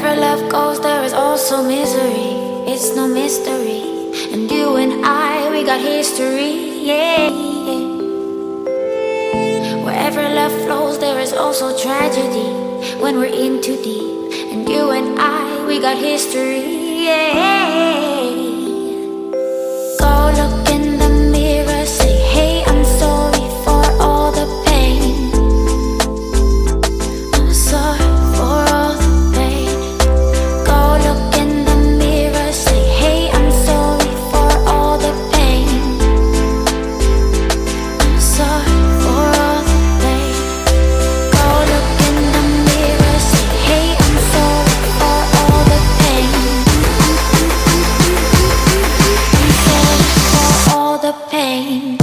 Wherever love goes, there is also misery. It's no mystery. And you and I, we got history, yeah. Wherever love flows, there is also tragedy. When we're in too deep, and you and I, we got history, yeah. Go look in the mirror, say, hey, I'm sorry for all the pain. I'm sorry for all the pain. Go look in the mirror, say, hey, I'm sorry for all the pain. I'm sorry for all the pain. Go look in the mirror, say, hey, I'm sorry for all the pain. I'm sorry for all the pain.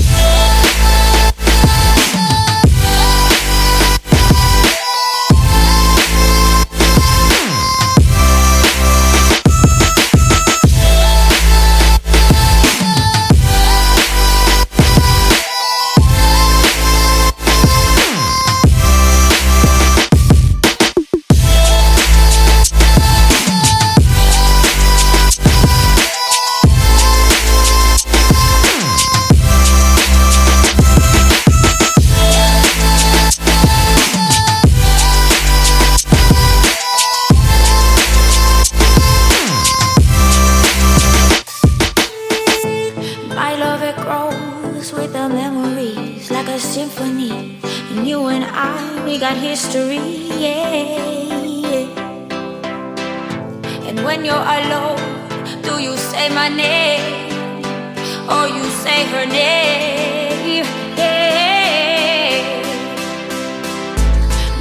My love, it grows with the memories like a symphony. And you and I, we got history, yeah. And when you're alone, do you say my name or you say her name? Yeah.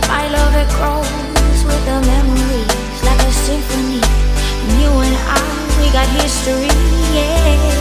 My love, it grows with the memories like a symphony. And you and I, we got history, yeah.